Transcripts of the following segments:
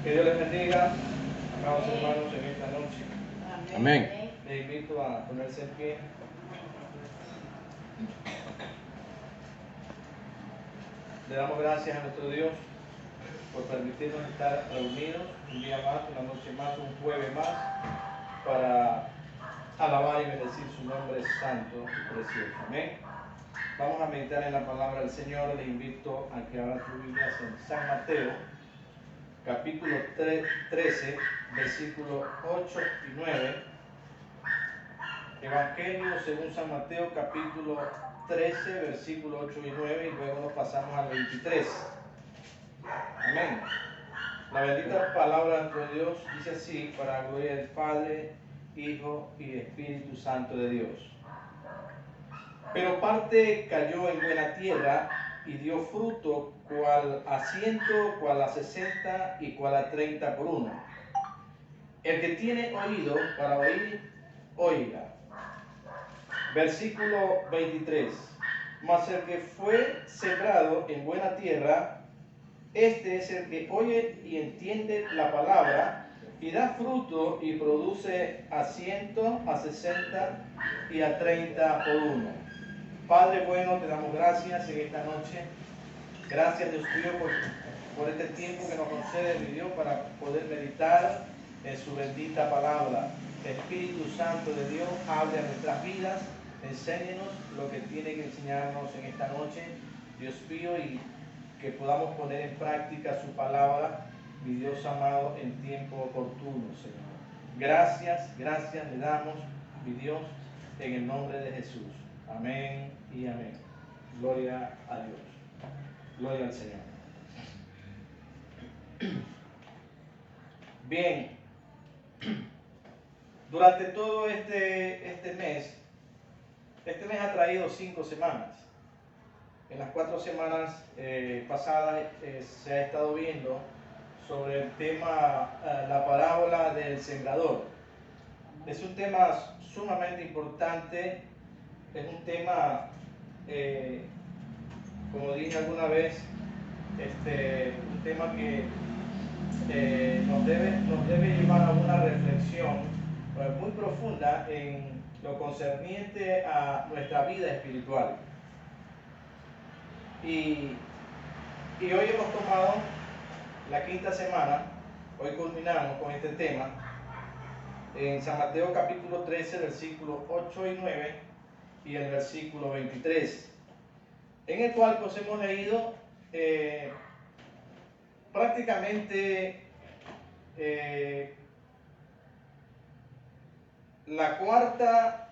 Que Dios les bendiga, amados hermanos, en esta noche. Amén. Les invito a ponerse en pie. Le damos gracias a nuestro Dios por permitirnos estar reunidos un día más, una noche más, un jueves más, para alabar y bendecir su nombre santo y precioso. Amén. Vamos a meditar en la palabra del Señor. Les invito a que abran sus Biblias en San Mateo, capítulo 13, versículos 8 y 9. Evangelio según San Mateo, capítulo 13, versículos 8 y 9, y luego nos pasamos al 23. Amén. La bendita palabra de nuestro Dios dice así, para la gloria del Padre, Hijo y Espíritu Santo de Dios. Pero parte cayó en buena tierra y dio fruto, cual a 100, cual a 60 y cual a 30 por uno. El que tiene oído para oír, oiga. Versículo 23. Mas el que fue sembrado en buena tierra, este es el que oye y entiende la palabra y da fruto y produce a 100, a 60 y a 30 por uno. Padre bueno, te damos gracias en esta noche. Gracias, Dios mío, por este tiempo que nos concede, mi Dios, para poder meditar en su bendita palabra. Espíritu Santo de Dios, hable a nuestras vidas, enséñenos lo que tiene que enseñarnos en esta noche, Dios mío, y que podamos poner en práctica su palabra, mi Dios amado, en tiempo oportuno, Señor. Gracias le damos, mi Dios, en el nombre de Jesús. Amén y amén. Gloria a Dios. Gloria al Señor. Bien, durante todo este mes ha traído 5 semanas. En las 4 semanas pasadas se ha estado viendo sobre el tema, la parábola del sembrador. Es un tema sumamente importante, es un tema, como dije alguna vez, un tema que nos debe llevar a una reflexión muy profunda en lo concerniente a nuestra vida espiritual. Y hoy hemos tomado la 5ª semana, hoy culminamos con este tema, en San Mateo capítulo 13, versículos 8 y 9 y el versículo 23, en el cual pues hemos leído prácticamente la cuarta,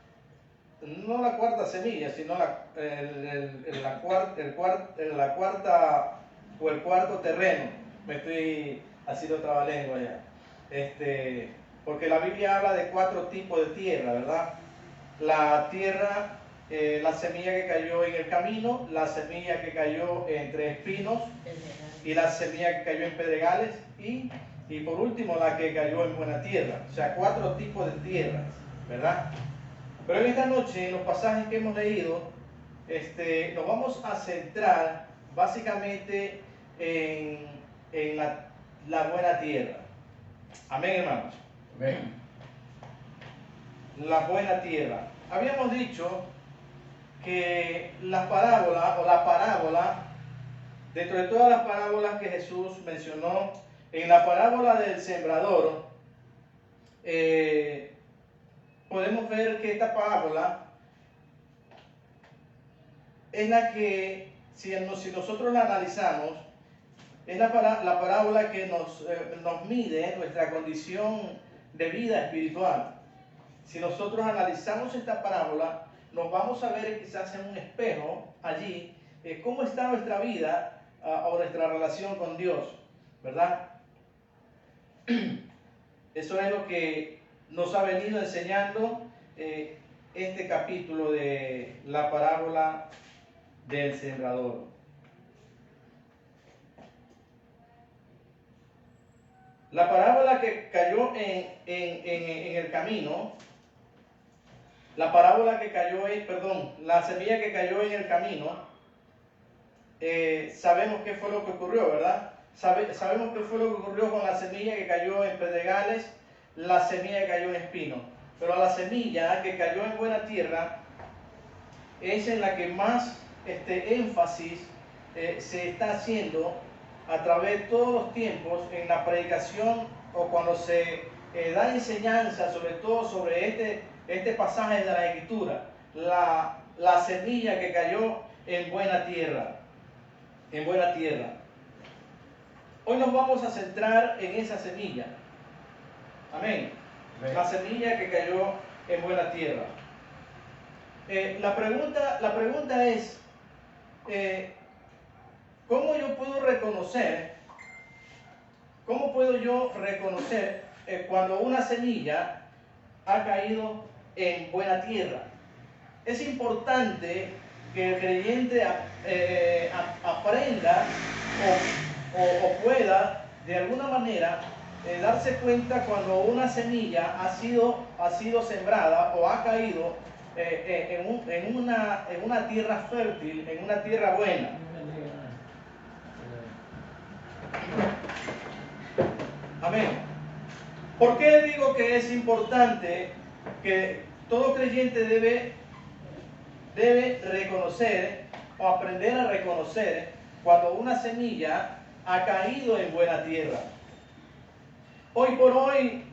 no la cuarta semilla, sino el cuarto terreno. Me estoy haciendo trabalengua ya. Porque la Biblia habla de 4 tipos de tierra, ¿verdad? La tierra, la semilla que cayó en el camino, la semilla que cayó entre espinos y la semilla que cayó en pedregales y por último la que cayó en buena tierra. O sea, 4 tipos de tierras, ¿verdad? Pero en esta noche, en los pasajes que hemos leído, nos vamos a centrar básicamente en la buena tierra. Amén, hermanos. Amén. La buena tierra. Habíamos dicho que la parábola, dentro de todas las parábolas que Jesús mencionó, en la parábola del sembrador, podemos ver que esta parábola es la que, si nosotros la analizamos, es la parábola que nos mide nuestra condición de vida espiritual. Si nosotros analizamos esta parábola, nos vamos a ver quizás en un espejo allí cómo está nuestra vida o nuestra relación con Dios, ¿verdad? Eso es lo que nos ha venido enseñando este capítulo de la parábola del sembrador. La parábola que cayó en el camino, la semilla que cayó en el camino, sabemos qué fue lo que ocurrió, ¿verdad? sabemos qué fue lo que ocurrió con la semilla que cayó en pedregales, la semilla que cayó en espinos. Pero la semilla que cayó en buena tierra es en la que más énfasis se está haciendo a través de todos los tiempos en la predicación o cuando se da enseñanza, sobre todo sobre este pasaje de la Escritura, la semilla que cayó en buena tierra, en buena tierra. Hoy nos vamos a centrar en esa semilla. Amén. Amén. La semilla que cayó en buena tierra. La pregunta es, ¿cómo puedo yo reconocer cuando una semilla ha caído en buena tierra? Es importante que el creyente aprenda o pueda de alguna manera darse cuenta cuando una semilla ha sido sembrada o ha caído en una tierra fértil, en una tierra buena. Amén. ¿Por qué digo que es importante que todo creyente debe reconocer o aprender a reconocer cuando una semilla ha caído en buena tierra? Hoy por hoy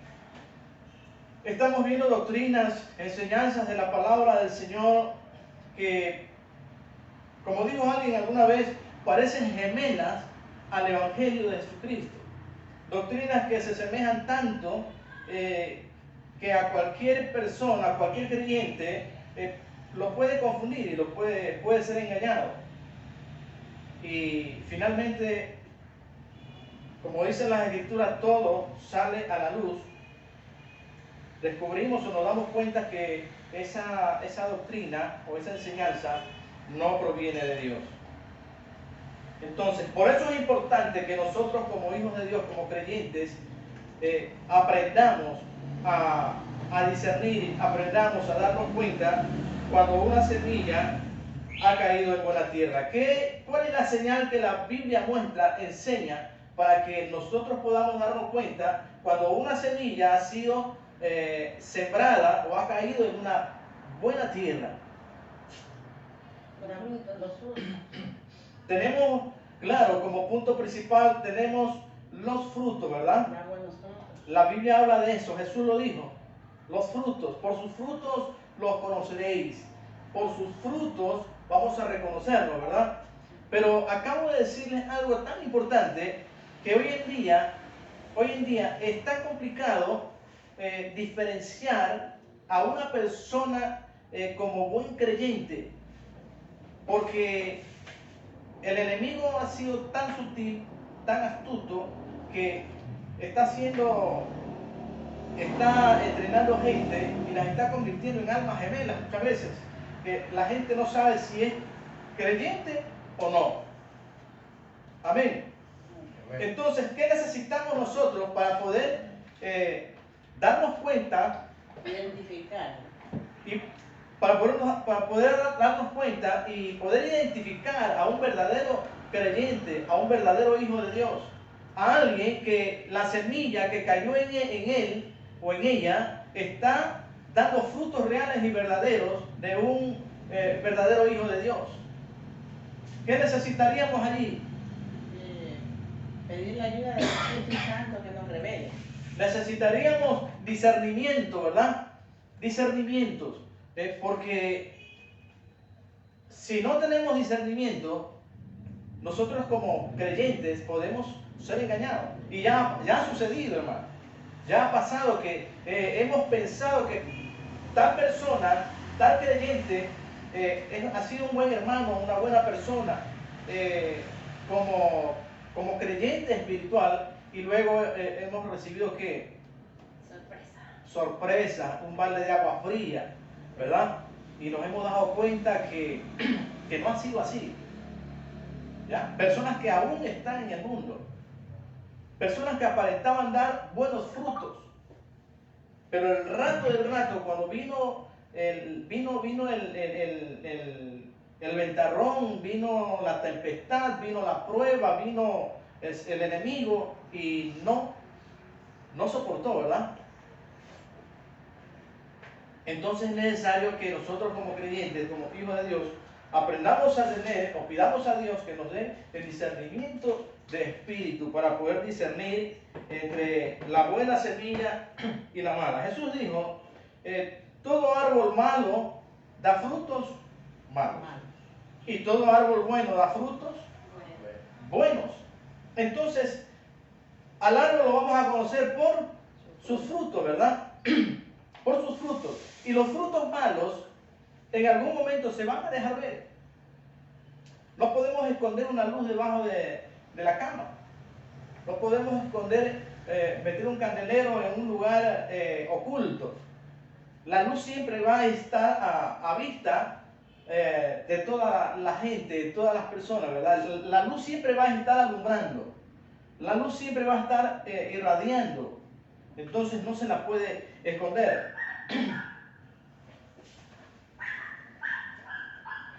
estamos viendo doctrinas, enseñanzas de la palabra del Señor que, como dijo alguien alguna vez, parecen gemelas al Evangelio de Jesucristo. Doctrinas que se asemejan tanto que a cualquier persona, a cualquier creyente, lo puede confundir y puede ser engañado. Y finalmente, como dicen las Escrituras, todo sale a la luz. Descubrimos o nos damos cuenta que esa doctrina o esa enseñanza no proviene de Dios. Entonces, por eso es importante que nosotros como hijos de Dios, como creyentes, aprendamos a discernir, aprendamos a darnos cuenta cuando una semilla ha caído en buena tierra. ¿Cuál es la señal que la Biblia enseña para que nosotros podamos darnos cuenta cuando una semilla ha sido sembrada o ha caído en una buena tierra? Los frutos. Tenemos, claro, como punto principal tenemos los frutos, ¿verdad? La Biblia habla de eso, Jesús lo dijo. Los frutos, por sus frutos los conoceréis. Por sus frutos vamos a reconocerlo, ¿verdad? Pero acabo de decirles algo tan importante que hoy en día es tan complicado diferenciar a una persona como buen creyente, porque el enemigo ha sido tan sutil, tan astuto, que está entrenando gente y las está convirtiendo en almas gemelas muchas veces, que la gente no sabe si es creyente o no. Amén. Entonces, ¿qué necesitamos nosotros para poder darnos cuenta? Identificar. Y para poder darnos cuenta y poder identificar a un verdadero creyente, a un verdadero hijo de Dios, a alguien que la semilla que cayó en él o en ella está dando frutos reales y verdaderos de un verdadero hijo de Dios. ¿Qué necesitaríamos allí? Pedir la ayuda del Espíritu Santo que nos revele. Necesitaríamos discernimiento, ¿verdad? Discernimientos. Porque si no tenemos discernimiento, nosotros como creyentes podemos ser engañados. Y ya ha sucedido, hermano. Ya ha pasado que hemos pensado que tal persona, tal creyente, ha sido un buen hermano, una buena persona, como creyente espiritual, y luego hemos recibido ¿qué? Sorpresa, un balde de agua fría, ¿verdad? Y nos hemos dado cuenta que no ha sido así. ¿Ya? Personas que aún están en el mundo, personas que aparentaban dar buenos frutos, pero el rato, cuando vino el ventarrón, vino la tempestad, vino la prueba, vino es el enemigo y no soportó, ¿verdad? Entonces es necesario que nosotros como creyentes, como hijos de Dios, aprendamos a tener o pidamos a Dios que nos dé el discernimiento de espíritu para poder discernir entre la buena semilla y la mala. Jesús dijo, todo árbol malo da frutos malos y todo árbol bueno da frutos buenos. Entonces, al árbol lo vamos a conocer por sus frutos, ¿verdad? Por sus frutos. Y los frutos malos en algún momento se van a dejar ver. No podemos esconder una luz debajo de la cama. No podemos esconder, meter un candelero en un lugar oculto. La luz siempre va a estar a vista de toda la gente, de todas las personas, ¿verdad? La luz siempre va a estar alumbrando. La luz siempre va a estar irradiando. Entonces no se la puede esconder.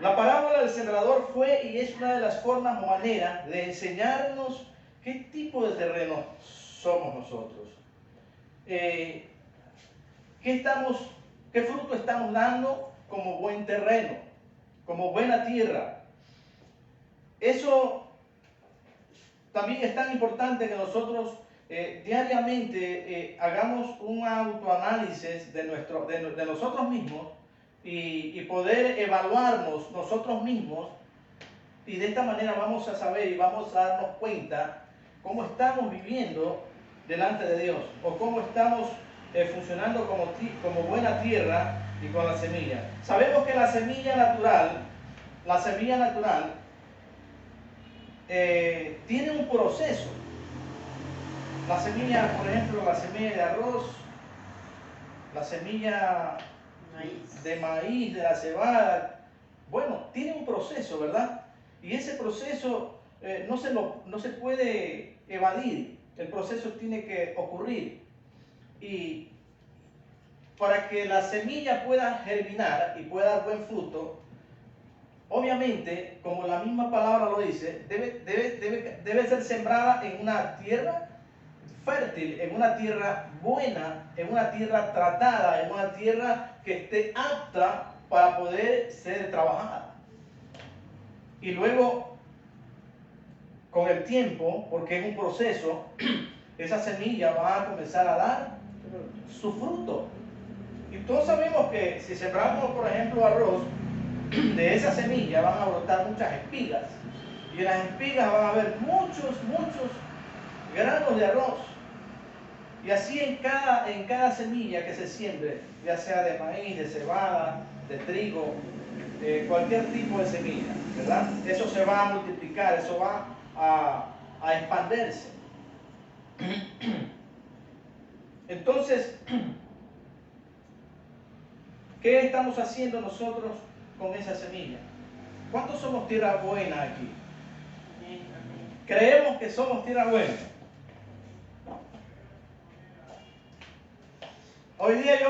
La parábola del sembrador fue y es una de las formas o maneras de enseñarnos qué tipo de terreno somos nosotros. ¿Qué fruto estamos dando como buen terreno, como buena tierra? Eso también es tan importante que nosotros diariamente hagamos un autoanálisis de nosotros mismos y poder evaluarnos nosotros mismos, y de esta manera vamos a saber y vamos a darnos cuenta cómo estamos viviendo delante de Dios o cómo estamos funcionando como buena tierra y con la semilla. Sabemos que la semilla natural tiene un proceso. La semilla, por ejemplo, la semilla de arroz, la semilla de maíz, de la cebada, bueno, tiene un proceso, ¿verdad? Y ese proceso no se puede evadir. El proceso tiene que ocurrir. Y para que la semilla pueda germinar y pueda dar buen fruto, obviamente, como la misma palabra lo dice, debe ser sembrada en una tierra fértil, en una tierra buena, en una tierra tratada, en una tierra que esté apta para poder ser trabajada. Y luego, con el tiempo, porque es un proceso, esa semilla va a comenzar a dar su fruto. Y todos sabemos que si sembramos, por ejemplo, arroz, de esa semilla van a brotar muchas espigas. Y en las espigas van a haber muchos granos de arroz. Y así en cada semilla que se siembre, ya sea de maíz, de cebada, de trigo, cualquier tipo de semilla, ¿verdad? Eso se va a multiplicar, eso va a expandirse. Entonces, ¿qué estamos haciendo nosotros con esa semilla? ¿Cuántos somos tierra buena aquí? ¿Creemos que somos tierra buena? Hoy día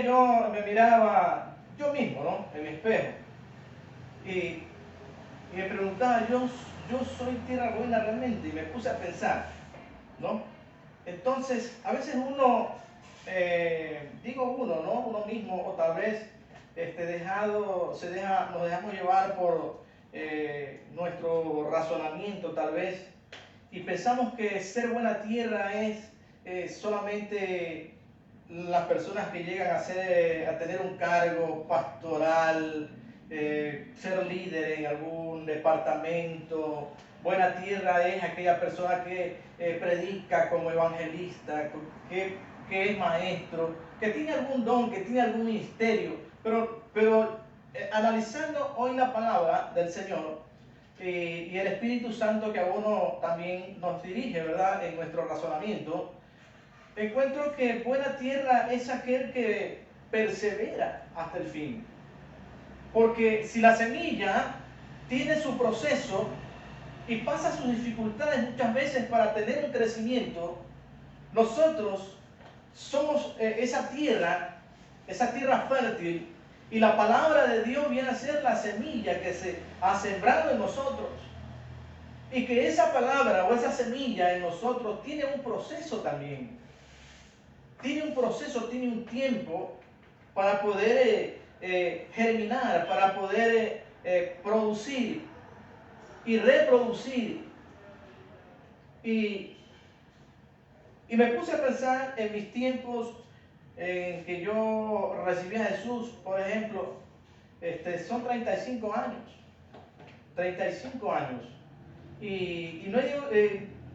yo me miraba yo mismo, ¿no? En mi espejo. Y me preguntaba, ¿yo soy tierra buena realmente? Y me puse a pensar, ¿no? Entonces, a veces uno, ¿no? Uno mismo, o tal vez nos dejamos llevar por nuestro razonamiento, tal vez, y pensamos que ser buena tierra es solamente las personas que llegan a tener un cargo pastoral, ser líder en algún departamento. Buena tierra es aquella persona que predica como evangelista, que es maestro, que tiene algún don, que tiene algún ministerio. Pero analizando hoy la palabra del Señor y el Espíritu Santo que a uno también nos dirige, ¿verdad? En nuestro razonamiento, encuentro que buena tierra es aquel que persevera hasta el fin. Porque si la semilla tiene su proceso y pasa sus dificultades muchas veces para tener un crecimiento, nosotros somos esa tierra fértil, y la palabra de Dios viene a ser la semilla que se ha sembrado en nosotros. Y que esa palabra o esa semilla en nosotros tiene un proceso también. Tiene un proceso, tiene un tiempo para poder germinar, para poder producir y reproducir. Y me puse a pensar en mis tiempos en que yo recibí a Jesús, por ejemplo, son 35 años. 35 años. Y no,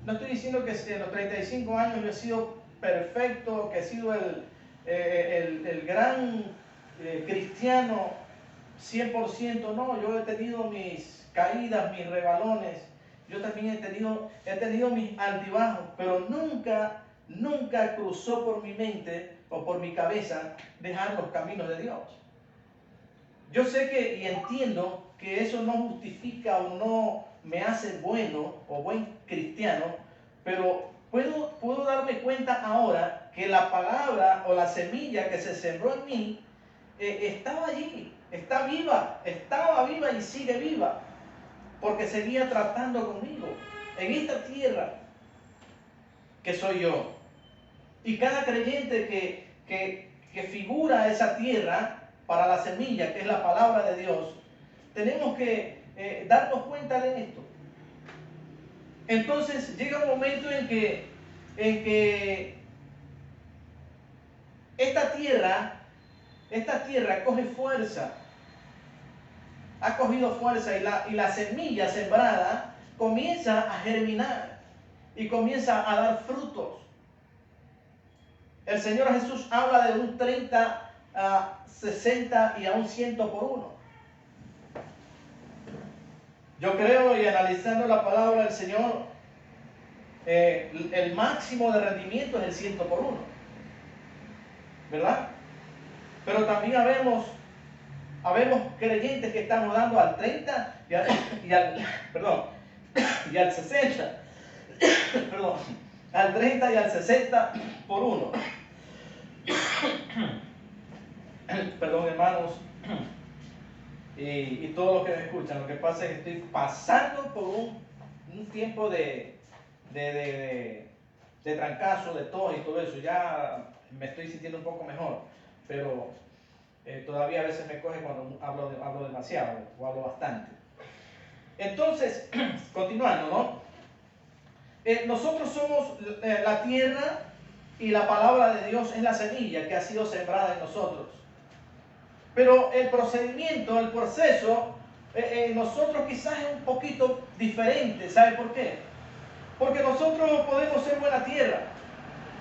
no estoy diciendo que en los 35 años yo he sido perfecto, que he sido el gran cristiano 100%, no, yo he tenido mis caídas, mis rebalones, yo también he tenido mis altibajos, pero nunca cruzó por mi mente o por mi cabeza dejar los caminos de Dios. Yo sé que y entiendo que eso no justifica o no me hace bueno o buen cristiano, pero puedo darme cuenta ahora que la palabra o la semilla que se sembró en mí estaba allí, estaba viva y sigue viva, porque seguía tratando conmigo en esta tierra que soy yo. Y cada creyente que figura esa tierra para la semilla, que es la palabra de Dios, tenemos que darnos cuenta de esto. Entonces llega un momento en que esta tierra coge fuerza, ha cogido fuerza y la semilla sembrada comienza a germinar y comienza a dar frutos. El Señor Jesús habla de un 30, 60 y a un 100 por 1. Yo creo, y analizando la palabra del Señor, el máximo de rendimiento es el 100 por 1, ¿verdad? Pero también habemos creyentes que estamos dando al 30 y al 60, perdón, al 30 y al 60 por 1. Perdón, hermanos, y todos los que me escuchan. Lo que pasa es que estoy pasando por un tiempo de trancazo, de tos y todo eso. Ya me estoy sintiendo un poco mejor, pero todavía a veces me coge cuando hablo demasiado o hablo bastante. Entonces, continuando, ¿no? Nosotros somos la tierra y la palabra de Dios es la semilla que ha sido sembrada en nosotros. Pero el procedimiento, el proceso, nosotros quizás es un poquito diferente. ¿Sabe por qué? Porque nosotros podemos ser buena tierra.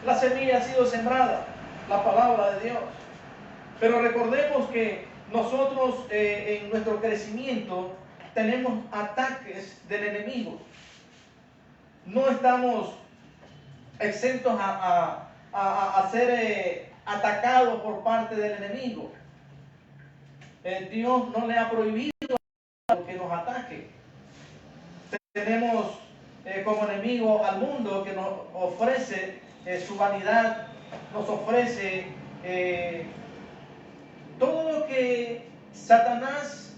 La semilla ha sido sembrada, la palabra de Dios. Pero recordemos que nosotros en nuestro crecimiento tenemos ataques del enemigo. No estamos exentos a ser atacados por parte del enemigo. Dios no le ha prohibido que nos ataque. Tenemos como enemigo al mundo que nos ofrece su vanidad, nos ofrece todo lo que Satanás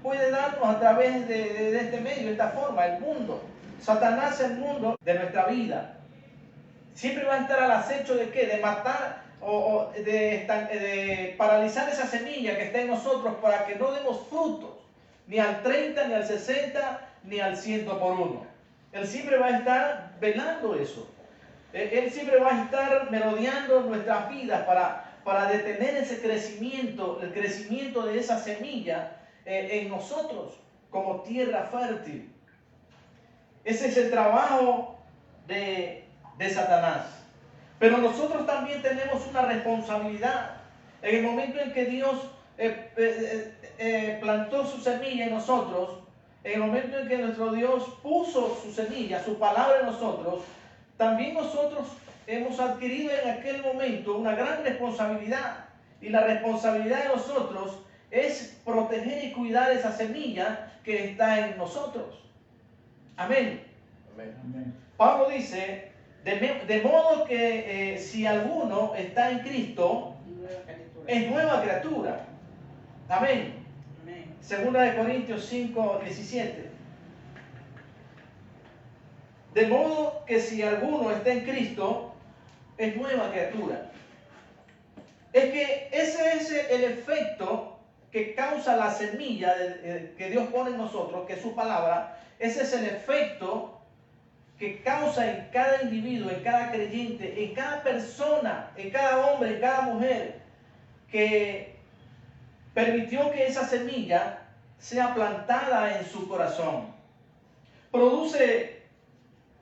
puede darnos a través de este medio, de esta forma, el mundo. Satanás es el mundo de nuestra vida. Siempre va a estar al acecho de ¿qué? De matar o de paralizar esa semilla que está en nosotros para que no demos frutos, ni al 30, ni al 60, ni al 100 por 1. Él siempre va a estar velando eso. Él siempre va a estar merodeando nuestras vidas para detener ese crecimiento, el crecimiento de esa semilla en nosotros como tierra fértil. Ese es el trabajo de Satanás. Pero nosotros también tenemos una responsabilidad. En el momento en que Dios plantó su semilla en nosotros, en el momento en que nuestro Dios puso su semilla, su palabra en nosotros, también nosotros hemos adquirido en aquel momento una gran responsabilidad. Y la responsabilidad de nosotros es proteger y cuidar esa semilla que está en nosotros. Amén. Amén. Pablo dice, de modo que si alguno está en Cristo, es nueva criatura. Amén. Segunda de Corintios 5, 17. De modo que si alguno está en Cristo, es nueva criatura. Es que ese es el efecto que causa la semilla que Dios pone en nosotros, que es su palabra. Ese es el efecto que causa en cada individuo, en cada creyente, en cada persona, en cada hombre, en cada mujer, que permitió que esa semilla sea plantada en su corazón. Produce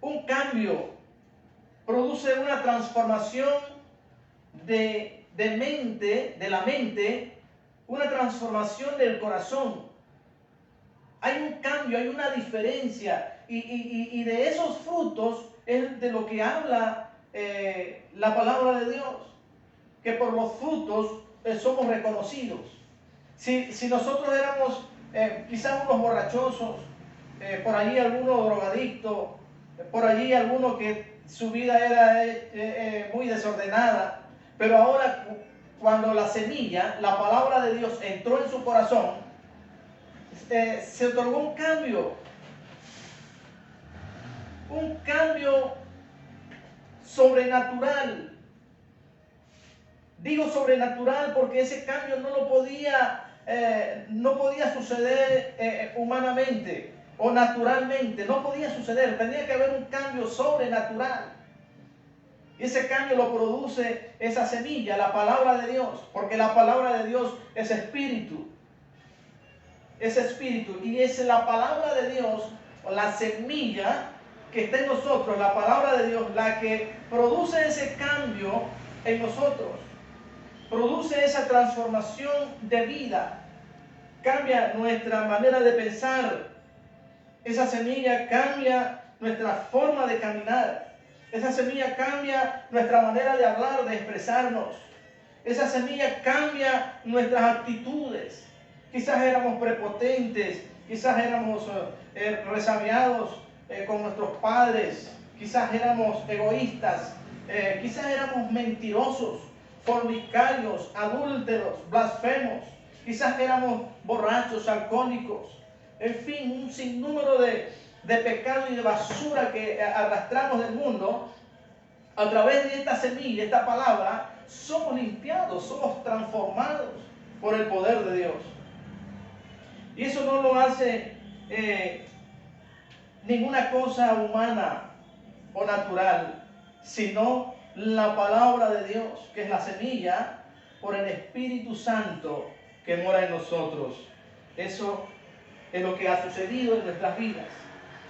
un cambio, produce una transformación de la mente, una transformación del corazón. Hay un cambio, hay una diferencia, y de esos frutos es de lo que habla la palabra de Dios, que por los frutos somos reconocidos. Si nosotros éramos quizás unos borrachosos, por allí algunos drogadictos, por allí alguno que su vida era muy desordenada, pero ahora cuando la semilla, la palabra de Dios entró en su corazón, se otorgó un cambio sobrenatural. Digo sobrenatural porque ese cambio no podía suceder humanamente o naturalmente, no podía suceder, tenía que haber un cambio sobrenatural. Y ese cambio lo produce esa semilla, la palabra de Dios, porque la palabra de Dios es espíritu. Es espíritu, y es la palabra de Dios, o la semilla que está en nosotros, la palabra de Dios, la que produce ese cambio en nosotros. Produce esa transformación de vida, cambia nuestra manera de pensar. Esa semilla cambia nuestra forma de caminar. Esa semilla cambia nuestra manera de hablar, de expresarnos. Esa semilla cambia nuestras actitudes. Quizás éramos prepotentes, quizás éramos resabiados con nuestros padres, quizás éramos egoístas, quizás éramos mentirosos, fornicarios, adúlteros, blasfemos, quizás éramos borrachos, alcohólicos, en fin, un sinnúmero de pecados y de basura que arrastramos del mundo. A través de esta semilla, esta palabra, somos limpiados, somos transformados por el poder de Dios. Y eso no lo hace ninguna cosa humana o natural, sino la palabra de Dios, que es la semilla, por el Espíritu Santo que mora en nosotros. Eso es lo que ha sucedido en nuestras vidas.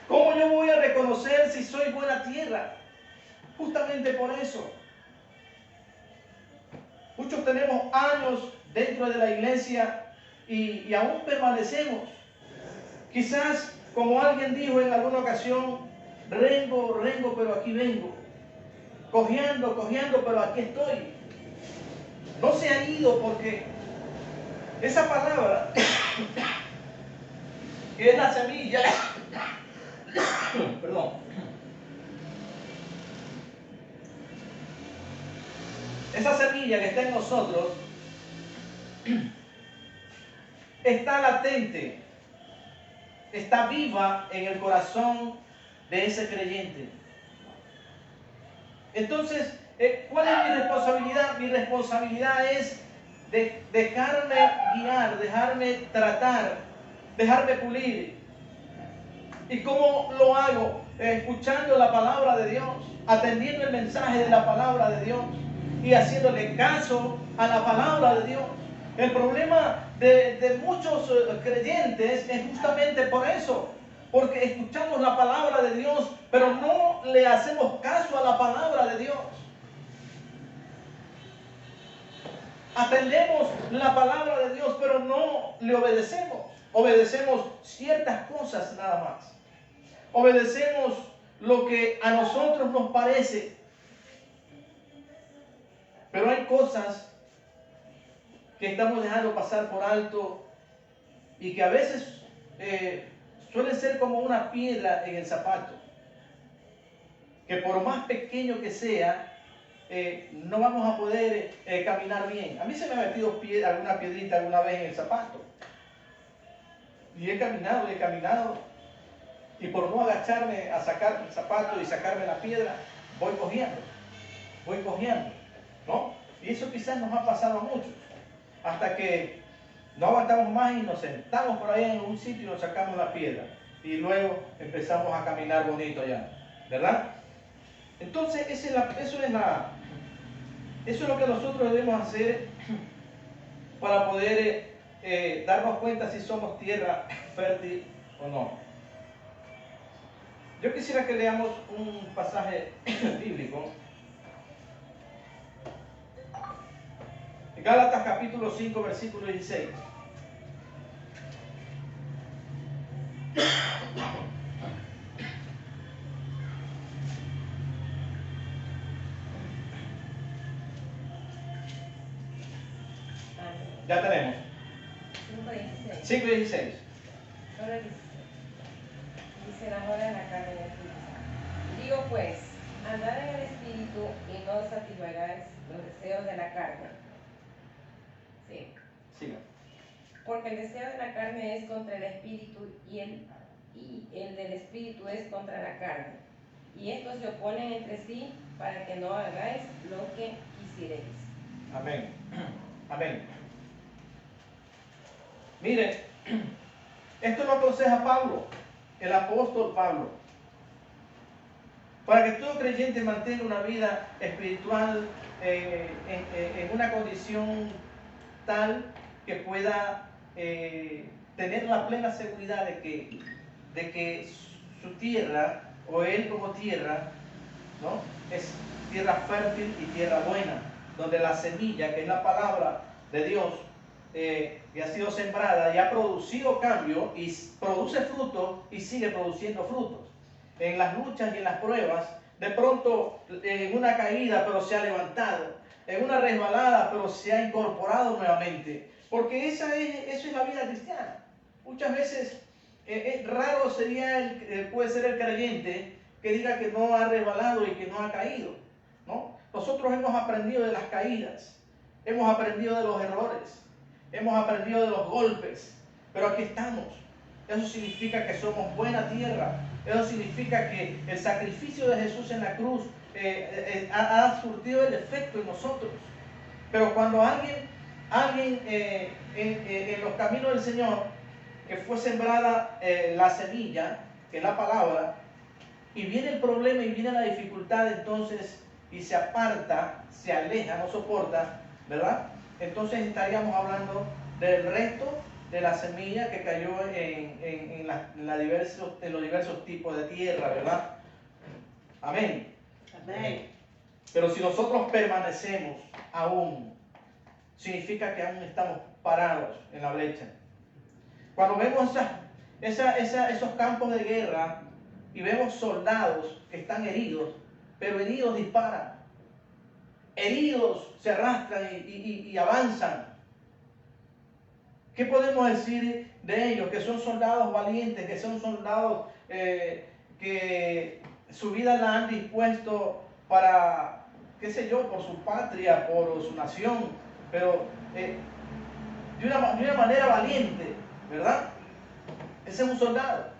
¿Cómo yo voy a reconocer si soy buena tierra? Justamente por eso. Muchos tenemos años dentro de la iglesia y aún permanecemos. Quizás, como alguien dijo en alguna ocasión, rengo, pero aquí vengo. Cojeando, pero aquí estoy. No se ha ido porque esa palabra, que es la semilla, perdón, esa semilla que está en nosotros, está latente, está viva en el corazón de ese creyente. Entonces, ¿cuál es mi responsabilidad? Mi responsabilidad es dejarme guiar, dejarme tratar, dejarme pulir. ¿Y cómo lo hago? Escuchando la palabra de Dios, atendiendo el mensaje de la palabra de Dios y haciéndole caso a la palabra de Dios. El problema de muchos creyentes es justamente por eso, porque escuchamos la palabra de Dios, pero no le hacemos caso a la palabra de Dios. Atendemos la palabra de Dios, pero no le obedecemos. Obedecemos ciertas cosas nada más. Obedecemos lo que a nosotros nos parece. Pero hay cosas que estamos dejando pasar por alto y que a veces suelen ser como una piedra en el zapato, que por más pequeño que sea, no vamos a poder caminar bien. A mí se me ha metido alguna piedrita alguna vez en el zapato y he caminado, y por no agacharme a sacar el zapato y sacarme la piedra, voy cogiendo, ¿no? Y eso quizás nos ha pasado a muchos, hasta que no aguantamos más y nos sentamos por ahí en un sitio y nos sacamos la piedra, y luego empezamos a caminar bonito ya, ¿verdad? Entonces, eso es lo que nosotros debemos hacer para poder darnos cuenta si somos tierra fértil o no. Yo quisiera que leamos un pasaje bíblico. Gálatas capítulo 5, versículo 16. Ya tenemos. 5:16. 5 y 16. Solo dice las obras de la carne y el espíritu. Digo pues, andad en el espíritu y no satisfagáis los deseos de la carne. Sí. Siga. Porque el deseo de la carne es contra el espíritu y el del espíritu es contra la carne. Y estos se oponen entre sí para que no hagáis lo que quisierais. Amén. Amén. Mire, esto lo aconseja Pablo, el apóstol Pablo. Para que todo creyente mantenga una vida espiritual en una condición tal que pueda tener la plena seguridad de que su tierra, o él como tierra, ¿no?, es tierra fértil y tierra buena, donde la semilla, que es la palabra de Dios, que ha sido sembrada y ha producido cambio y produce fruto y sigue produciendo frutos. En las luchas y en las pruebas, de pronto en una caída pero se ha levantado, en una resbalada pero se ha incorporado nuevamente, porque eso es la vida cristiana. Muchas veces raro puede ser el creyente que diga que no ha resbalado y que no ha caído, ¿no? Nosotros hemos aprendido de las caídas, hemos aprendido de los errores, hemos aprendido de los golpes, pero aquí estamos. Eso significa que somos buena tierra. Eso significa que el sacrificio de Jesús en la cruz ha surtido el efecto en nosotros. Pero cuando alguien en los caminos del Señor, que fue sembrada la semilla, que es la palabra, y viene el problema y viene la dificultad, entonces, y se aparta, se aleja, no soporta, ¿verdad? Entonces estaríamos hablando del resto de la semilla que cayó en los diversos tipos de tierra, ¿verdad? Amén. Amén. Pero si nosotros permanecemos aún, significa que aún estamos parados en la brecha. Cuando vemos esos campos de guerra y vemos soldados que están heridos, pero heridos disparan, heridos se arrastran y avanzan. ¿Qué podemos decir de ellos? Que son soldados valientes, que son soldados que su vida la han dispuesto para, qué sé yo, por su patria, por su nación, pero de una manera valiente, ¿verdad? Ese es un soldado.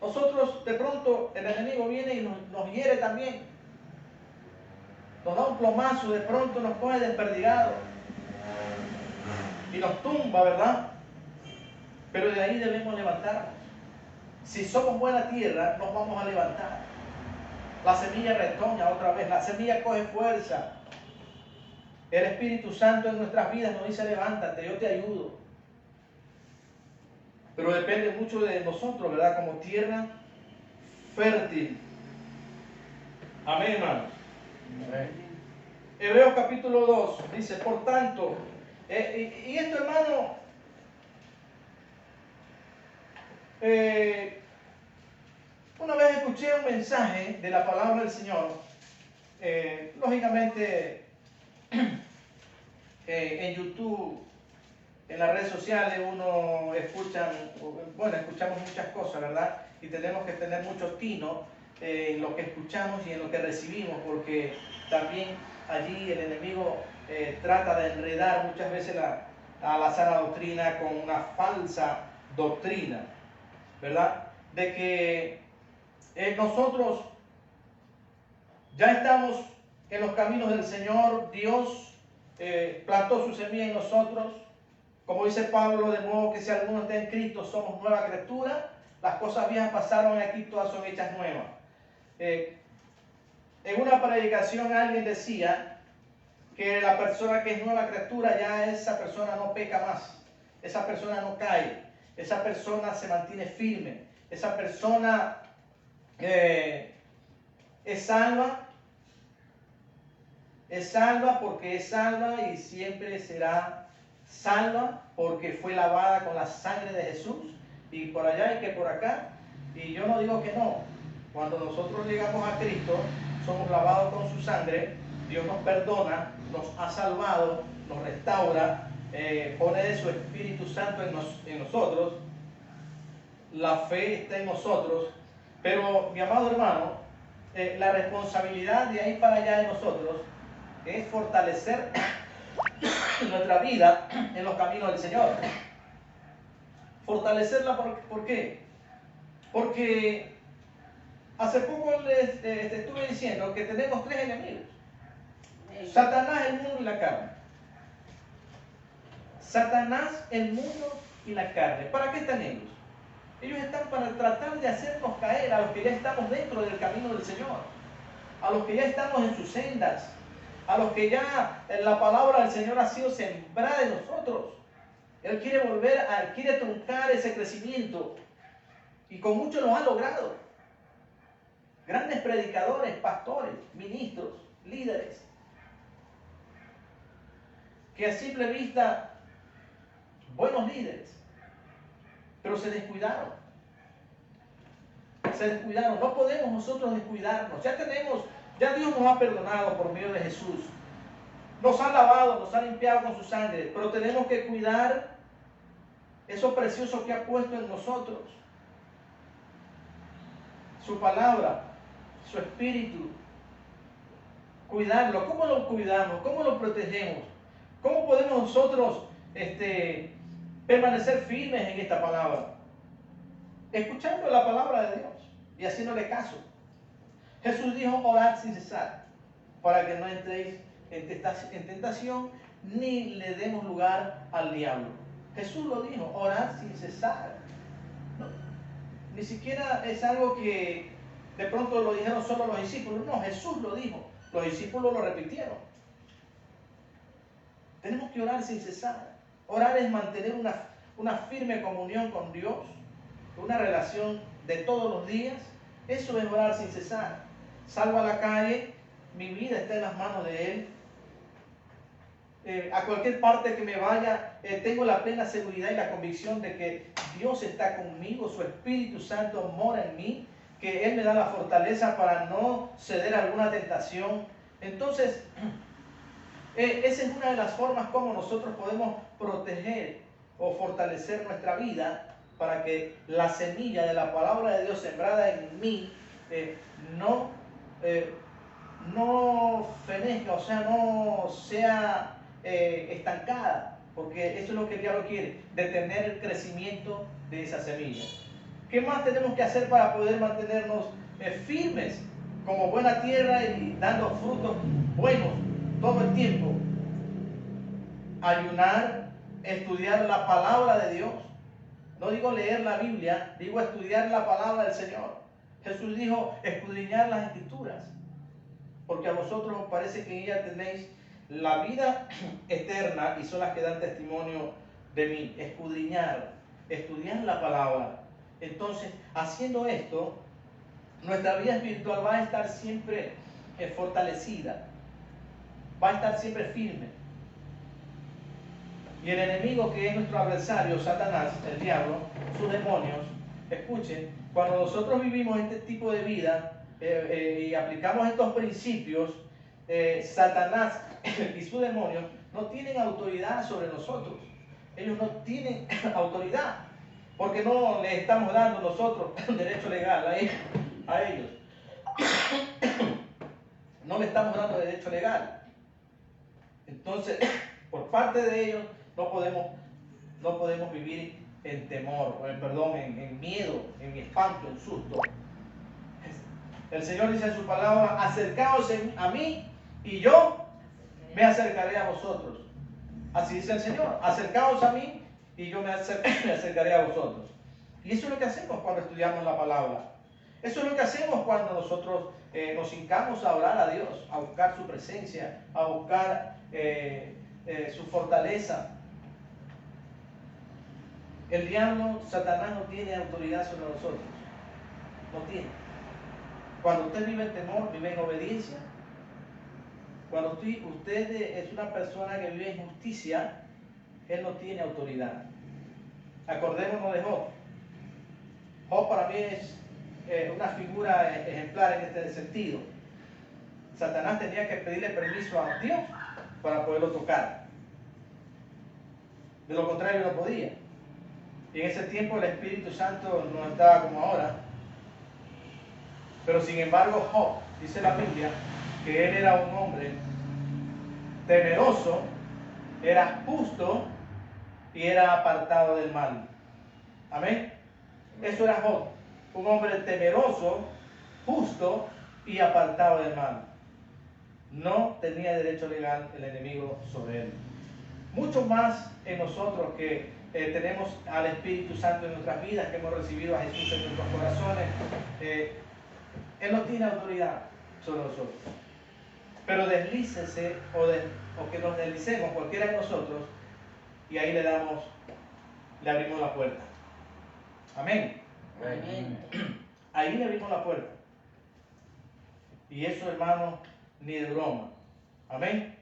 Nosotros, de pronto, el enemigo viene y nos hiere también. Nos da un plomazo, de pronto nos coge desperdigados y nos tumba, ¿verdad? Pero de ahí debemos levantarnos. Si somos buena tierra, nos vamos a levantar. La semilla retoña otra vez, la semilla coge fuerza. El Espíritu Santo en nuestras vidas nos dice: levántate, yo te ayudo. Pero depende mucho de nosotros, ¿verdad? Como tierra fértil. Amén, hermanos. Hebreos capítulo 2 dice: por tanto, y esto, hermano, una vez escuché un mensaje de la palabra del Señor. Lógicamente, en YouTube, en las redes sociales, escuchamos muchas cosas, ¿verdad? Y tenemos que tener mucho tino en lo que escuchamos y en lo que recibimos, porque también allí el enemigo trata de enredar muchas veces a la sana doctrina con una falsa doctrina, ¿verdad? De que nosotros ya estamos en los caminos del Señor. Dios plantó su semilla en nosotros. Como dice Pablo, de nuevo que si alguno está en Cristo, somos nueva criatura. Las cosas viejas pasaron, aquí todas son hechas nuevas. En una predicación alguien decía que la persona que es nueva criatura, ya esa persona no peca más, esa persona no cae, esa persona se mantiene firme, esa persona es salva porque es salva y siempre será salva porque fue lavada con la sangre de Jesús, y por allá y que por acá. Y yo no digo que no. Cuando nosotros llegamos a Cristo, somos lavados con su sangre, Dios nos perdona, nos ha salvado, nos restaura, pone de su Espíritu Santo en nosotros, la fe está en nosotros. Pero mi amado hermano, la responsabilidad de ahí para allá de nosotros es fortalecer nuestra vida en los caminos del Señor. Fortalecerla, ¿por qué? Porque hace poco les estuve diciendo que tenemos tres enemigos: Satanás, el mundo y la carne. Satanás, el mundo y la carne. ¿Para qué están ellos? Ellos están para tratar de hacernos caer a los que ya estamos dentro del camino del Señor, a los que ya estamos en sus sendas, a los que ya la palabra del Señor ha sido sembrada en nosotros. Él quiere quiere truncar ese crecimiento, y con mucho lo ha logrado. Grandes predicadores, pastores, ministros, líderes, que a simple vista, buenos líderes, pero se descuidaron. No podemos nosotros descuidarnos. Ya Dios nos ha perdonado por medio de Jesús. Nos ha lavado, nos ha limpiado con su sangre, pero tenemos que cuidar eso precioso que ha puesto en nosotros. Su palabra, su espíritu. Cuidarlo. ¿Cómo lo cuidamos? ¿Cómo lo protegemos? ¿Cómo podemos nosotros permanecer firmes en esta palabra? Escuchando la palabra de Dios y haciéndole caso. Jesús dijo: orad sin cesar, para que no entréis en tentación, ni le demos lugar al diablo. Jesús lo dijo: orad sin cesar. No, ni siquiera es algo que de pronto lo dijeron solo los discípulos. No, Jesús lo dijo. Los discípulos lo repitieron. Tenemos que orar sin cesar. Orar es mantener una firme comunión con Dios, una relación de todos los días. Eso es orar sin cesar. Salgo a la calle, mi vida está en las manos de Él. A cualquier parte que me vaya, tengo la plena seguridad y la convicción de que Dios está conmigo, su Espíritu Santo mora en mí, que Él me da la fortaleza para no ceder a alguna tentación. Entonces, esa es una de las formas como nosotros podemos proteger o fortalecer nuestra vida, para que la semilla de la palabra de Dios sembrada en mí no fenezca, o sea, no sea estancada, porque eso es lo que el diablo quiere, detener el crecimiento de esa semilla. ¿Qué más tenemos que hacer para poder mantenernos firmes como buena tierra y dando frutos buenos todo el tiempo? Ayunar, estudiar la palabra de Dios. No digo leer la Biblia, digo estudiar la palabra del Señor. Jesús dijo: escudriñar las Escrituras, porque a vosotros os parece que en ellas tenéis la vida eterna y son las que dan testimonio de mí. Escudriñar, estudiar la palabra. Entonces, haciendo esto, nuestra vida espiritual va a estar siempre fortalecida, va a estar siempre firme. Y el enemigo, que es nuestro adversario, Satanás, el diablo, sus demonios, escuchen, cuando nosotros vivimos este tipo de vida y aplicamos estos principios, Satanás y sus demonios no tienen autoridad sobre nosotros. Ellos no tienen autoridad, porque no le estamos dando nosotros derecho legal a ellos. No le estamos dando derecho legal. Entonces, por parte de ellos, no podemos vivir en temor, en miedo, en espanto, en susto. El Señor dice en su palabra, acercaos a mí y yo me acercaré a vosotros. Así dice el Señor, acercaos a mí y yo me acercaré a vosotros. Y eso es lo que hacemos cuando estudiamos la palabra. Eso es lo que hacemos cuando nosotros nos hincamos a orar a Dios, a buscar su presencia, a buscar su fortaleza. El diablo, Satanás, no tiene autoridad sobre nosotros. No tiene. Cuando usted vive en temor, vive en obediencia. Cuando usted es una persona que vive en justicia, él no tiene autoridad. Acordémonos de Job. Job para mí es una figura ejemplar en este sentido. Satanás tenía que pedirle permiso a Dios para poderlo tocar. De lo contrario no podía. Y en ese tiempo el Espíritu Santo no estaba como ahora. Pero sin embargo Job, dice la Biblia, que él era un hombre temeroso, era justo y era apartado del mal. Amén. Eso era Job, un hombre temeroso, justo y apartado del mal. No tenía derecho legal el enemigo sobre él. Mucho más en nosotros que tenemos al Espíritu Santo en nuestras vidas, que hemos recibido a Jesús en nuestros corazones. Él no tiene autoridad sobre nosotros. Pero deslícese o que nos deslicemos cualquiera de nosotros y ahí le abrimos la puerta. Amén. Amén. Ahí le abrimos la puerta. Y eso, hermano, ni de broma. Amén.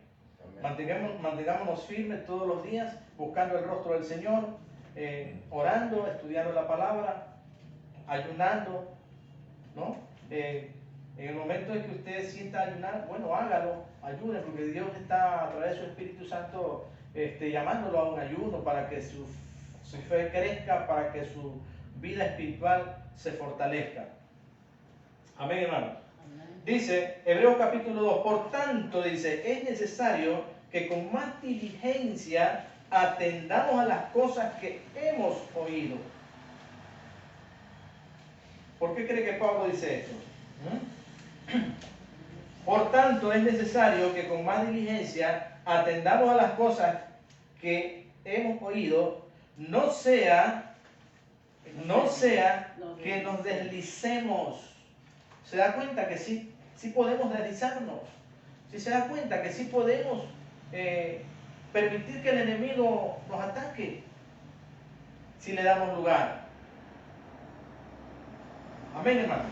Mantengámonos firmes todos los días, buscando el rostro del Señor, orando, estudiando la palabra, ayunando, ¿no? En el momento en que usted sienta ayunar, bueno, hágalo, ayune, porque Dios está a través de su Espíritu Santo llamándolo a un ayuno para que su fe crezca, para que su vida espiritual se fortalezca. Amén, hermano. Dice, Hebreos capítulo 2, por tanto, dice, es necesario que con más diligencia atendamos a las cosas que hemos oído. ¿Por qué cree que Pablo dice esto? Por tanto, es necesario que con más diligencia atendamos a las cosas que hemos oído, no sea que nos deslicemos. ¿Se da cuenta que sí podemos deslizarnos? ¿Sí se da cuenta que sí podemos permitir que el enemigo nos ataque si le damos lugar? Amén, hermano.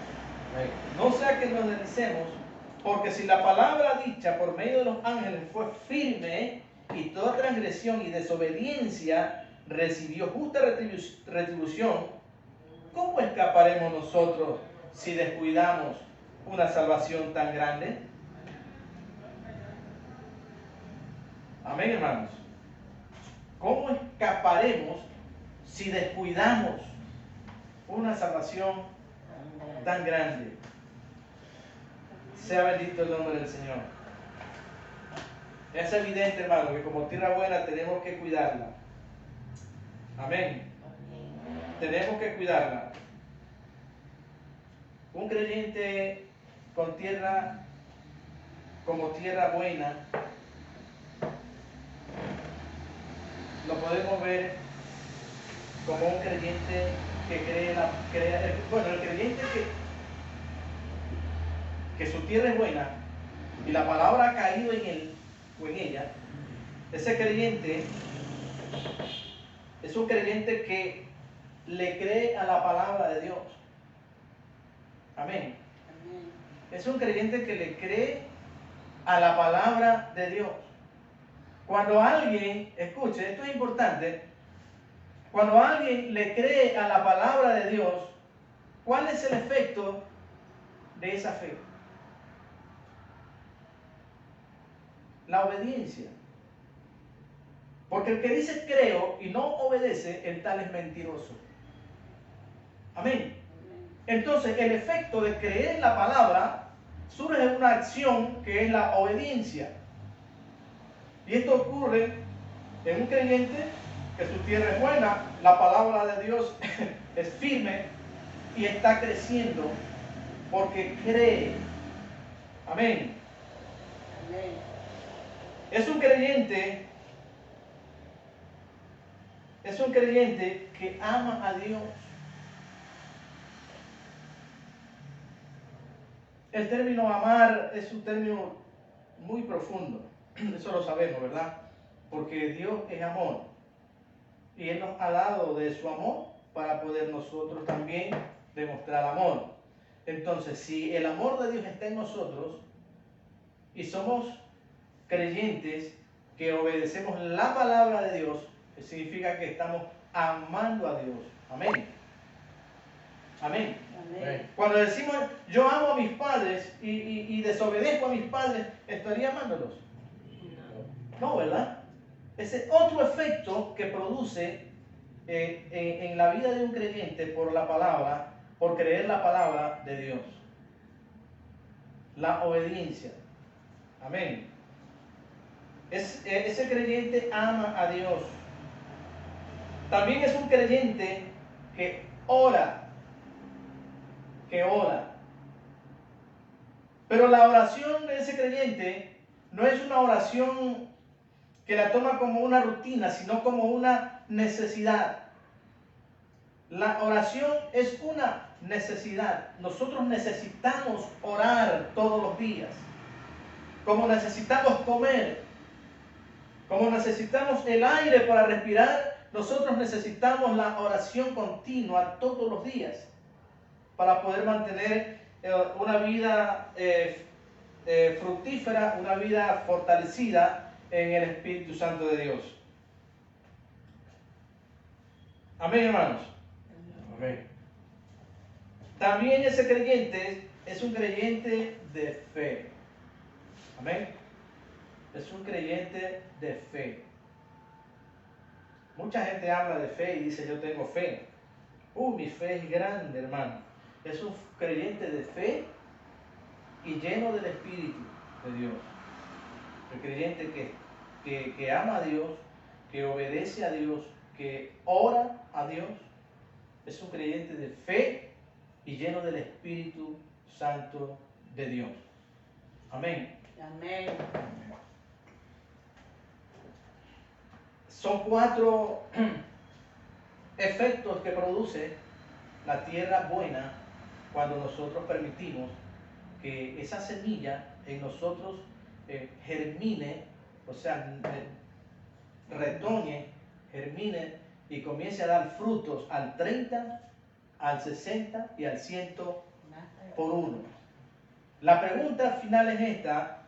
No sea que nos deslicemos, porque si la palabra dicha por medio de los ángeles fue firme y toda transgresión y desobediencia recibió justa retribución, ¿cómo escaparemos nosotros si descuidamos una salvación tan grande? Amén, hermanos. ¿Cómo escaparemos si descuidamos una salvación tan grande? Sea bendito el nombre del Señor. Es evidente, hermano, que como tierra buena tenemos que cuidarla. Amén. Tenemos que cuidarla. Un creyente con tierra, como tierra buena, lo podemos ver como un creyente que el creyente que su tierra es buena y la palabra ha caído en él o en ella, ese creyente es un creyente que le cree a la palabra de Dios. Amén. Es un creyente que le cree a la palabra de Dios. Cuando alguien, escuche, esto es importante, cuando alguien le cree a la palabra de Dios, ¿cuál es el efecto de esa fe? La obediencia. Porque el que dice creo y no obedece, el tal es mentiroso. Amén. Entonces, el efecto de creer en la palabra surge de una acción que es la obediencia. Y esto ocurre en un creyente que su tierra es buena, la palabra de Dios es firme y está creciendo porque cree. Amén. Amén. Es un creyente que ama a Dios. El término amar es un término muy profundo. Eso lo sabemos, ¿verdad? Porque Dios es amor. Y Él nos ha dado de su amor para poder nosotros también demostrar amor. Entonces, si el amor de Dios está en nosotros y somos creyentes que obedecemos la palabra de Dios, significa que estamos amando a Dios. Amén. Amén. Amén. Cuando decimos yo amo a mis padres y desobedezco a mis padres, ¿estaría amándolos? No, ¿verdad? Ese otro efecto que produce en la vida de un creyente por la palabra, por creer la palabra de Dios. La obediencia. Amén. Ese creyente ama a Dios. También es un creyente que ora. Pero la oración de ese creyente no es una oración que la toma como una rutina, sino como una necesidad. La oración es una necesidad. Nosotros necesitamos orar todos los días. Como necesitamos comer, como necesitamos el aire para respirar, nosotros necesitamos la oración continua todos los días para poder mantener una vida fructífera, una vida fortalecida en el Espíritu Santo de Dios. Amén, hermanos. Amén. También ese creyente es un creyente de fe. Amén. Es un creyente de fe. Mucha gente habla de fe y dice yo tengo fe. Mi fe es grande, hermano. Es un creyente de fe y lleno del Espíritu de Dios. El creyente que ama a Dios, que obedece a Dios, que ora a Dios, es un creyente de fe y lleno del Espíritu Santo de Dios. Amén. Amén. Son 4 efectos que produce la tierra buena cuando nosotros permitimos que esa semilla en nosotros germine, o sea, retoñe, germine y comience a dar frutos al 30, al 60 y al 100 por uno. La pregunta final es esta.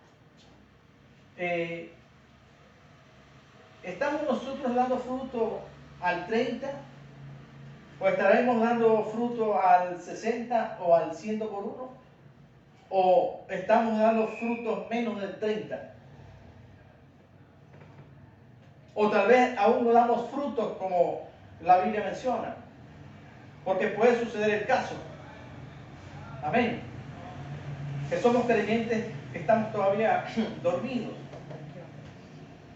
¿Estamos nosotros dando fruto al 30? ¿O estaremos dando fruto al 60 o al 100 por uno? ¿O estamos dando frutos menos del 30? O tal vez aún no damos frutos como la Biblia menciona. Porque puede suceder el caso. Amén. Que somos creyentes que estamos todavía dormidos.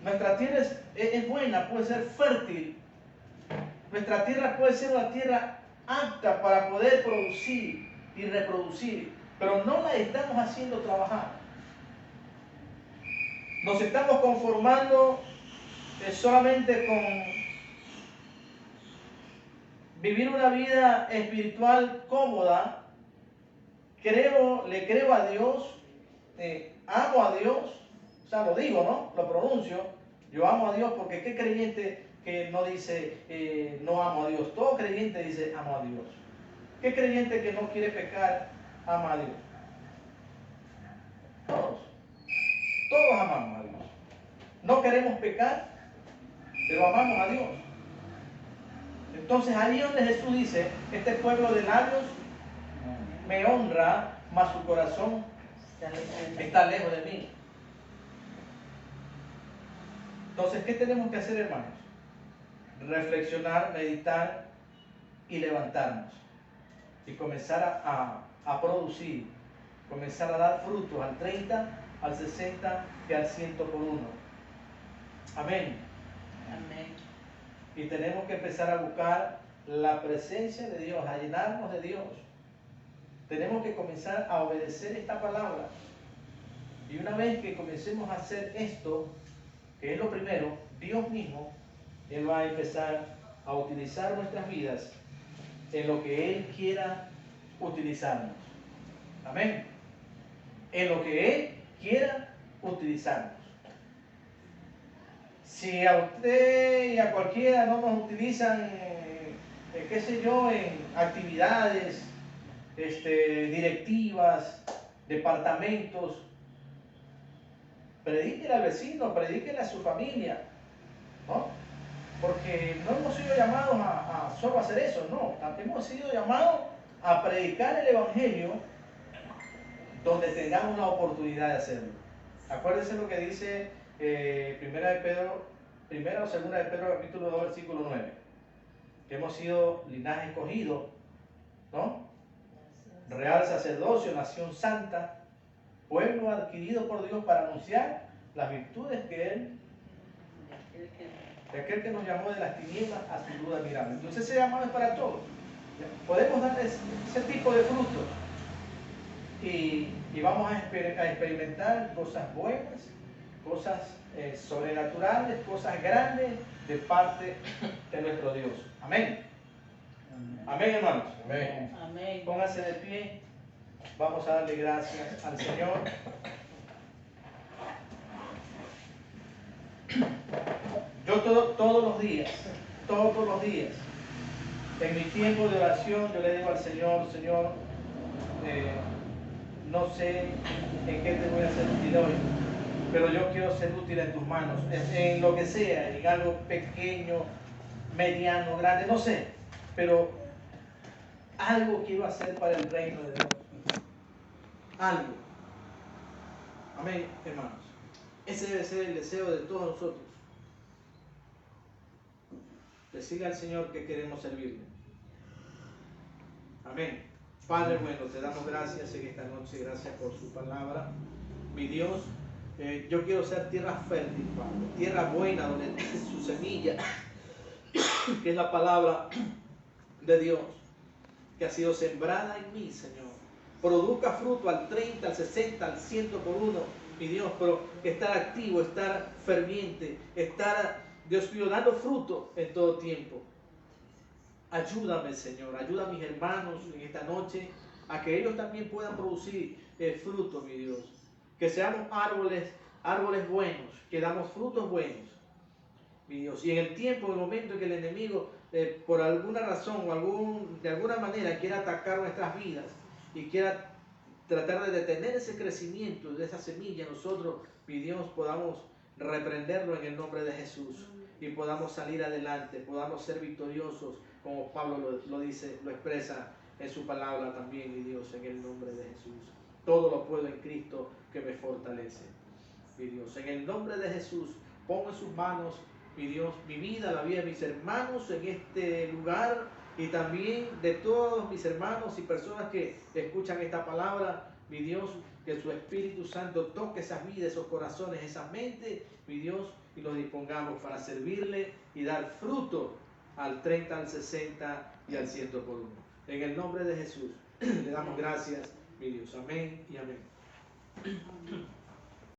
Nuestra tierra es buena, puede ser fértil. Nuestra tierra puede ser una tierra apta para poder producir y reproducir, pero no la estamos haciendo trabajar. Nos estamos conformando solamente con vivir una vida espiritual cómoda. Le creo a Dios, amo a Dios. O sea, lo digo, ¿no? Lo pronuncio. Yo amo a Dios porque ¿qué creyente que no dice no amo a Dios? Todo creyente dice amo a Dios. ¿Qué creyente que no quiere pecar ama a Dios? Todos. Todos amamos a Dios. No queremos pecar, pero amamos a Dios. Entonces ahí donde Jesús dice, este pueblo de labios me honra, mas su corazón está lejos de mí. Entonces, ¿qué tenemos que hacer, hermanos? Reflexionar, meditar y levantarnos. Y comenzar a producir, comenzar a dar frutos al 30, al 60 y al 100 por uno. Amén. Amén. Y tenemos que empezar a buscar la presencia de Dios, a llenarnos de Dios. tenemos que comenzar a obedecer esta palabra. Y una vez que comencemos a hacer esto, que es lo primero, Dios mismo, Él va a empezar a utilizar nuestras vidas en lo que Él quiera utilizarnos. Amén. En lo que Él quiera utilizarnos. Si a usted y a cualquiera no nos utilizan, qué sé yo, en actividades, directivas, departamentos, predíquele al vecino, predíquele a su familia, ¿no? Porque no hemos sido llamados a solo hacer eso, no. Hemos sido llamados a predicar el Evangelio donde tengamos la oportunidad de hacerlo. Acuérdense lo que dice primera o segunda de Pedro capítulo 2 versículo 9, que hemos sido linaje escogido, ¿no? Real sacerdocio, nación santa, pueblo adquirido por Dios para anunciar las virtudes que Él, de aquel que nos llamó de las tinieblas a su luz admirable. Entonces ese llamado es para todos. Podemos dar ese tipo de frutos y vamos a experimentar cosas buenas, cosas sobrenaturales, cosas grandes de parte de nuestro Dios. Amén. Amén, hermanos. Amén. Amén. Pónganse de pie. Vamos a darle gracias al Señor. Yo todos los días, en mi tiempo de oración, yo le digo al Señor, Señor, no sé en qué te voy a hacer útil hoy, pero yo quiero ser útil en tus manos, en lo que sea, en algo pequeño, mediano, grande, no sé, pero algo quiero hacer para el reino de Dios. Algo. Amén, hermanos. Ese debe ser el deseo de todos nosotros. Decirle al Señor que queremos servirle. Amén. Padre bueno, te damos gracias en esta noche, gracias por su palabra. Mi Dios, yo quiero ser tierra fértil, Padre, tierra buena donde su semilla, que es la palabra de Dios, que ha sido sembrada en mí, Señor, produzca fruto al 30, al 60, al 100 por uno, mi Dios, pero estar activo, estar ferviente, estar, Dios mío, dando fruto en todo tiempo. Ayúdame, Señor, ayuda a mis hermanos en esta noche a que ellos también puedan producir fruto, mi Dios. Que seamos árboles buenos, que damos frutos buenos, mi Dios. Y en el tiempo, en el momento en que el enemigo, por alguna razón o de alguna manera quiera atacar nuestras vidas y quiera tratar de detener ese crecimiento de esa semilla, nosotros, mi Dios, podamos reprenderlo en el nombre de Jesús y podamos salir adelante, podamos ser victoriosos, como Pablo lo dice, lo expresa en su palabra también, mi Dios, en el nombre de Jesús. Todo lo puedo en Cristo que me fortalece, mi Dios. En el nombre de Jesús, pongo en sus manos, mi Dios, mi vida, la vida de mis hermanos en este lugar y también de todos mis hermanos y personas que escuchan esta palabra, mi Dios, que su Espíritu Santo toque esas vidas, esos corazones, esas mentes, mi Dios, y los dispongamos para servirle y dar fruto al 30, al 60 y al 100 por uno. En el nombre de Jesús, le damos gracias, mi Dios. Amén y amén.